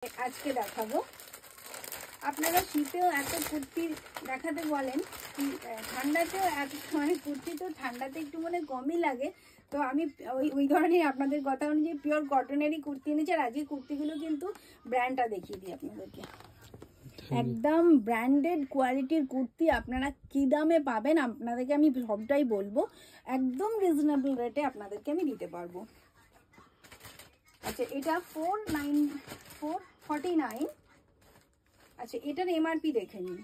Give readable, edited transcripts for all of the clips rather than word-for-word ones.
আজকে দেখাবো। আপনারা শীতেও এত কুর্তি দেখাতে বলেন, ঠান্ডাতেও এত মানে কুর্তি তো ঠান্ডাতে একটু মনে কমই লাগে। তো আমি ওই ধরনের আপনাদের কথা অনুযায়ী পিওর কটনেরই কুর্তি এনেছি। আর আজকে কুর্তিগুলো কিন্তু ব্র্যান্ডটা দেখিয়ে দিই আপনাদেরকে। একদম ব্র্যান্ডেড কোয়ালিটির কুর্তি আপনারা কি দামে পাবেন আপনাদেরকে আমি সবটাই বলবো। একদম রিজনেবল রেটে আপনাদেরকে আমি দিতে পারবো। আচ্ছা, এটা 449। আচ্ছা, এটার এমআরপি দেখে নিন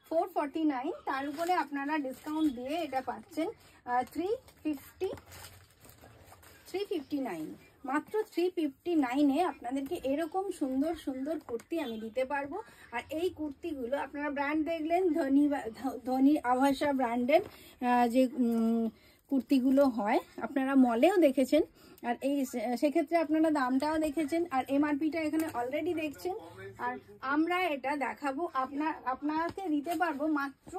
449। তার উপরে আপনারা ডিসকাউন্ট দিয়ে এটা পাচ্ছেন 359। মাত্র 359-এ আপনাদেরকে এরকম সুন্দর সুন্দর কুর্তি আমি দিতে পারবো। আর এই কুর্তিগুলো আপনারা ব্র্যান্ড দেখলেন, ধনী আভাসা ব্র্যান্ডের যে কুর্তিগুলো হয় আপনারা মলেও দেখেছেন। আর এই সেক্ষেত্রে আপনারা দামটাও দেখেছেন, আর এমআরপিটা এখানে অলরেডি দেখছেন। আর আমরা এটা দেখাবো আপনাকে দিতে পারবো মাত্র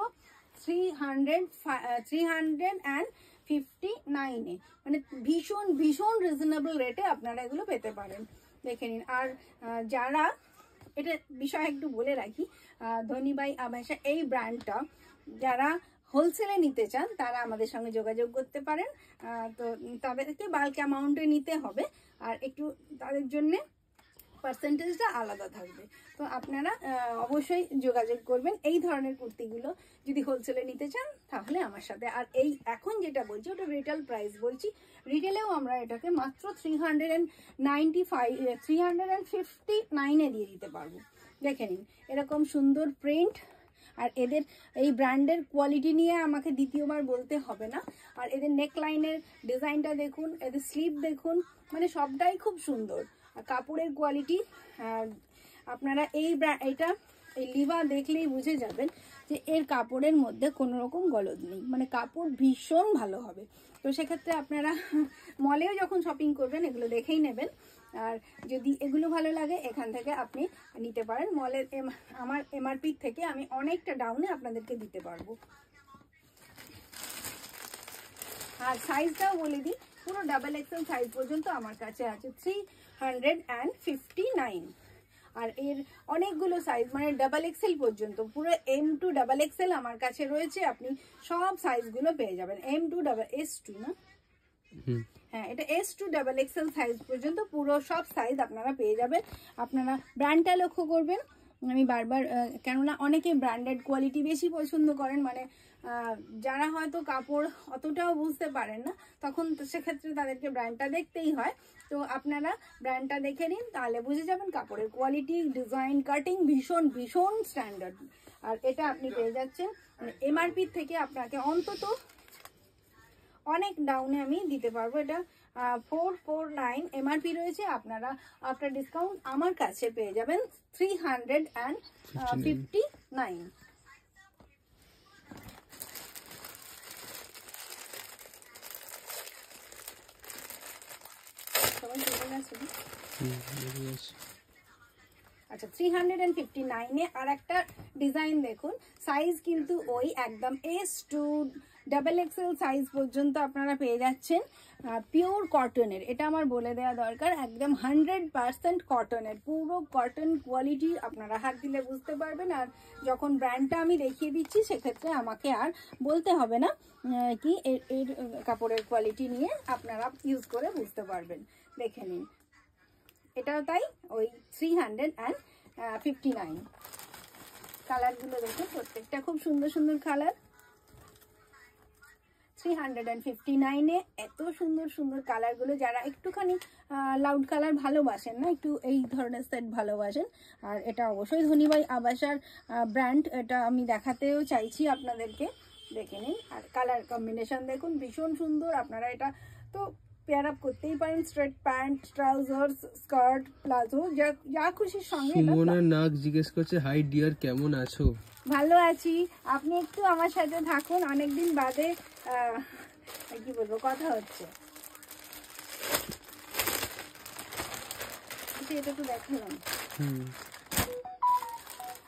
359-এ, মানে ভীষণ ভীষণ রিজনেবল রেটে আপনারা এগুলো পেতে পারেন। দেখে নিন। আর যারা এটা বিষয় একটু বলে রাখি, ধনী বাই আভাসা এই ব্র্যান্ডটা যারা হোলসেলে নিতে চান তারা আমাদের সঙ্গে যোগাযোগ করতে পারেন। তো তাদেরকে বাল্ক অ্যামাউন্টে নিতে হবে, আর একটু তাদের জন্য পার্সেন্টেজটা আলাদা থাকবে। তো আপনারা অবশ্যই যোগাযোগ করবেন এই ধরনের কুর্তিগুলো যদি হোলসেলে নিতে চান তাহলে আমার সাথে। আর এই এখন যেটা বলছি ওটা রিটেল প্রাইস বলছি, রিটেলেও আমরা এটাকে মাত্র 359-এ দিয়ে দিতে পারবো। দেখে নিন এরকম সুন্দর প্রিন্ট। আর এদের এই ব্র্যান্ডের কোয়ালিটি নিয়ে আমাকে দ্বিতীয়বার বলতে হবে না। আর এদের নেকলাইনের ডিজাইনটা দেখুন, এদের স্লিভ দেখুন, মানে সবটাই খুব সুন্দর। আর কাপড়ের কোয়ালিটি আপনারা এই লিভা দেখলেই বুঝে যাবেন যে এর কাপড়ের মধ্যে কোনো রকম গলদ নেই, মানে কাপড় ভীষণ ভালো হবে। তো সেক্ষেত্রে আপনারা মলেও যখন শপিং করবেন এগুলো দেখেই নেবেন। আর যদি এগুলো ভালো লাগে এখান থেকে আপনি নিতে পারেন। মলের আমার এমআরপি থেকে আমি অনেকটা ডাউনে আপনাদেরকে দিতে পারবো। আর সাইজটাও বলে দিই, পুরো ডাবল এক্সেল সাইজ পর্যন্ত আমার কাছে আছে 359। আর এর অনেকগুলো সাইজ, মানে ডাবল এক্সেল পর্যন্ত, পুরো M2 ডাবল এক্সেল আমার কাছে রয়েছে। আপনি সব সাইজগুলো পেয়ে যাবেন। M2 ডাবল S2 না, হ্যাঁ এটা S2 ডাবল এক্সেল সাইজ পর্যন্ত পুরো সব সাইজ আপনারা পেয়ে যাবেন। আপনারা ব্র্যান্ডটা লক্ষ্য করবেন। আমি বারবার, কেননা অনেকে ব্র্যান্ডেড কোয়ালিটি বেশি পছন্দ করেন, মানে যারা হয়তো কাপড় অতটাও বুঝতে পারেন না, তখন সেক্ষেত্রে তাদেরকে ব্র্যান্ডটা দেখতেই হয়। তো আপনারা ব্র্যান্ডটা দেখে নিন, তাহলে বুঝে যাবেন কাপড়ের কোয়ালিটি, ডিজাইন, কাটিং ভীষণ ভীষণ স্ট্যান্ডার্ড। আর এটা আপনি পেয়ে যাচ্ছেন এমআরপি থেকে আপনাকে অন্তত অনেক ডাউনে আমি দিতে পারবো। এটা 449 এমআরপি রয়েছে, আপনারা আফটার ডিসকাউন্ট আমার কাছে পেয়ে যাবেন 359। আচ্ছা, 359-এ আর একটা ডিজাইন দেখুন। সাইজ কিন্তু ওই একদম S2 ডাবল এক্সেল সাইজ পর্যন্ত আপনারা পেয়ে যাচ্ছেন পিওর কটনের। এটা আমার বলে দেওয়া দরকার, একদম 100% কটনের, পুরো কটন কোয়ালিটি আপনারা হাত দিলে বুঝতে পারবেন। আর যখন ব্র্যান্ডটা আমি দেখিয়ে দিচ্ছি সেক্ষেত্রে আমাকে আর বলতে হবে না কি এর কাপড়ের কোয়ালিটি নিয়ে আপনারা ইউজ করে বুঝতে পারবেন। দেখে নিন, এটাও তাই ওই 359। কালারগুলো দেখুন, প্রত্যেকটা খুব সুন্দর সুন্দর কালার। 359-এ এত সুন্দর সুন্দর কালারগুলো, যারা একটুখানি লাউড কালার ভালোবাসেন না, একটু এই ধরনের সেট ভালোবাসেন। আর এটা অবশ্যই ধনী বাই আভাসার ব্র্যান্ড, এটা আমি দেখাতেও চাইছি আপনাদেরকে। দেখে নিন। আর কালার কম্বিনেশন দেখুন ভীষণ সুন্দর। আপনারা এটা তো পেয়ার আপ করতেই পারেন, straight pant, trouser, skirt, palazzo, যা খুশির সঙ্গে। সুমনার নাক জিজ্ঞেস করছে, হাই ডিয়ার কেমন আছো? ভালো আছি, আপনি একটু আমার সাথে থাকুন, অনেকদিন বাদে কি বলবো কথা হচ্ছে। এটা তো দেখালাম।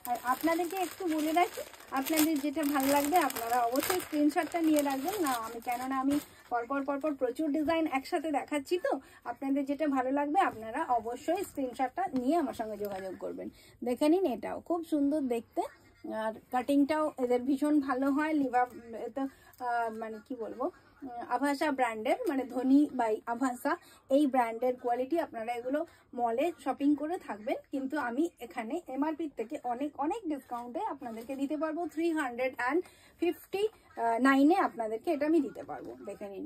আর আপনাদেরকে একটু বলে রাখি, আপনাদের যেটা ভালো লাগবে আপনারা অবশ্যই স্ক্রিনশটটা নিয়ে রাখবেন না, কেননা আমি পরপর প্রচুর ডিজাইন একসাথে দেখাচ্ছি, তো আপনাদের যেটা ভালো লাগবে আপনারা অবশ্যই স্ক্রিনশটটা নিয়ে আমার সঙ্গে যোগাযোগ করবেন। দেখে নিন, এটাও খুব সুন্দর দেখতে, আর কাটিংটাও এদের ভীষণ ভালো হয়। লিভা তো মানে কি বলবো, আভাসা ব্র্যান্ডের, মানে ধনী বাই আভাসা, এই ব্র্যান্ডের কোয়ালিটি। আপনারা এগুলো মলে শপিং করে থাকবেন, কিন্তু আমি এখানে এমআরপি থেকে অনেক ডিসকাউন্টে আপনাদেরকে দিতে পারবো। 359-এ আপনাদেরকে এটা আমি দিতে পারবো। দেখে নিন,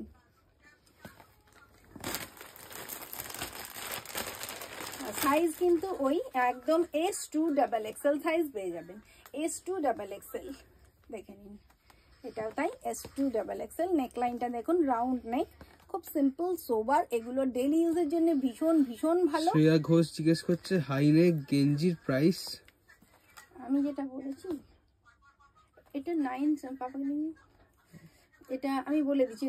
সাইজ কিন্তু ওই একদম S2XXL সাইজ পেয়ে যাবেন, S2XXL। দেখে নিন, এটাও তাই S2XXL। নেকলাইনটা দেখুন, রাউন্ড নেক, খুব সিম্পল সোবার। এগুলো ডেইলি ইউজের জন্য ভীষণ ভালো। শ্রেয়া ঘোষ জিজ্ঞেস করছে হাই নেক গেঞ্জির প্রাইস। আমি যেটা বলেছি এটা 9, এটা আমি বলে দিচ্ছি,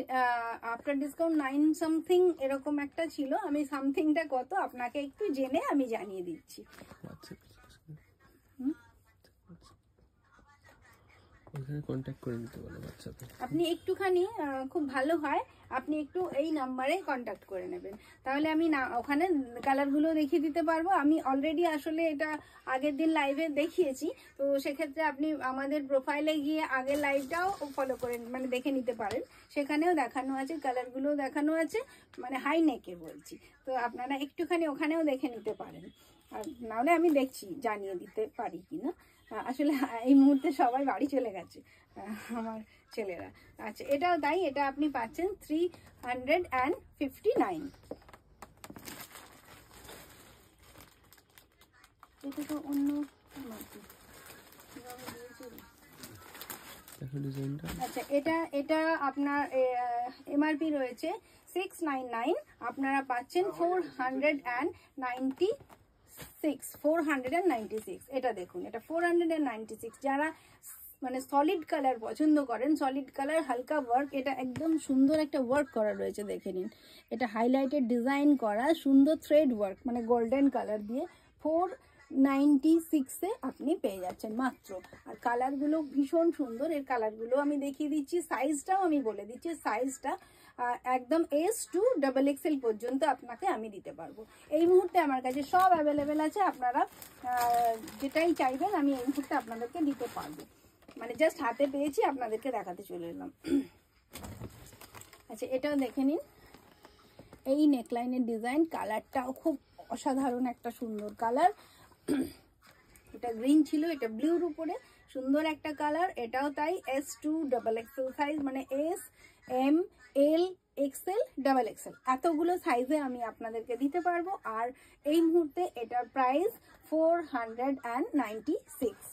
আফটার ডিসকাউন্ট 9 সামথিং এরকম একটা ছিল। আমি সামথিংটা কত আপনাকে একটু জেনে আমি জানিয়ে দিচ্ছি। কন্ট্যাক্ট করে নিতে বলো WhatsApp-এ। আপনি একটুখানি খুব ভালো হয় আপনি একটু এই নাম্বারে কন্ট্যাক্ট করে নেবেন, তাহলে আমি না ওখানে কালারগুলো দেখিয়ে দিতে পারবো। আমি অলরেডি আসলে এটা আগের দিন লাইভে দেখিয়েছি, তো সেক্ষেত্রে আপনি আমাদের প্রোফাইলে গিয়ে আগের লাইভটাও ফলো করে মানে দেখে নিতে পারেন, সেখানেও দেখানো আছে, কালারগুলোও দেখানো আছে, মানে হাই নেকে বলছি। তো আপনারা একটুখানি ওখানেও দেখে নিতে পারেন, আর নাহলে আমি দেখছি জানিয়ে দিতে পারি কিনা। আসলে এই মুহূর্তে সবাই বাড়ি চলে গেছে আমার ছেলেরা। আচ্ছা, এটাও তাই, এটা আপনি পাচ্ছেন 359। এটা তো অন্য আচ্ছা, এটা আপনার এমআরপি রয়েছে 699, আপনারা পাচ্ছেন 496। এটা দেখুন, এটা 496। যারা মানে সলিড কালার পছন্দ করেন, সলিড কালার হালকা ওয়ার্ক, এটা একদম সুন্দর একটা ওয়ার্ক করা রয়েছে, দেখে নিন। এটা হাইলাইটেড ডিজাইন করা সুন্দর থ্রেড ওয়ার্ক, মানে গোল্ডেন কালার দিয়ে 496-এ আপনি পেয়ে যাচ্ছেন মাত্র। আর কালারগুলো ভীষণ সুন্দর, এর কালারগুলো আমি দেখিয়ে দিচ্ছি, সাইজটাও আমি বলে দিচ্ছি। সাইজটা একদম S2XXL পর্যন্ত আপনাকে আমি দিতে পারবো। এই মুহূর্তে আমার কাছে সব অ্যাভেলেবেল আছে, আপনারা যেটাই চাইবেন আমি এই মুহূর্তে আপনাদেরকে দিতে পারবো, মানে জাস্ট হাতে পেয়েছি আপনাদেরকে দেখাতে চলে এলাম। আচ্ছা, এটাও দেখে নিন, এই নেকলাইনের ডিজাইন, কালারটাও খুব অসাধারণ একটা সুন্দর কালার। এটা গ্রিন ছিল, এটা ব্লুর উপরে সুন্দর একটা কালার। এটাও তাই S2XXL সাইজ, মানে S, M, L, XL, XXL এতগুলো সাইজে আমি আপনাদেরকে দিতে পারবো। আর এই মুহূর্তে এটার প্রাইস 496।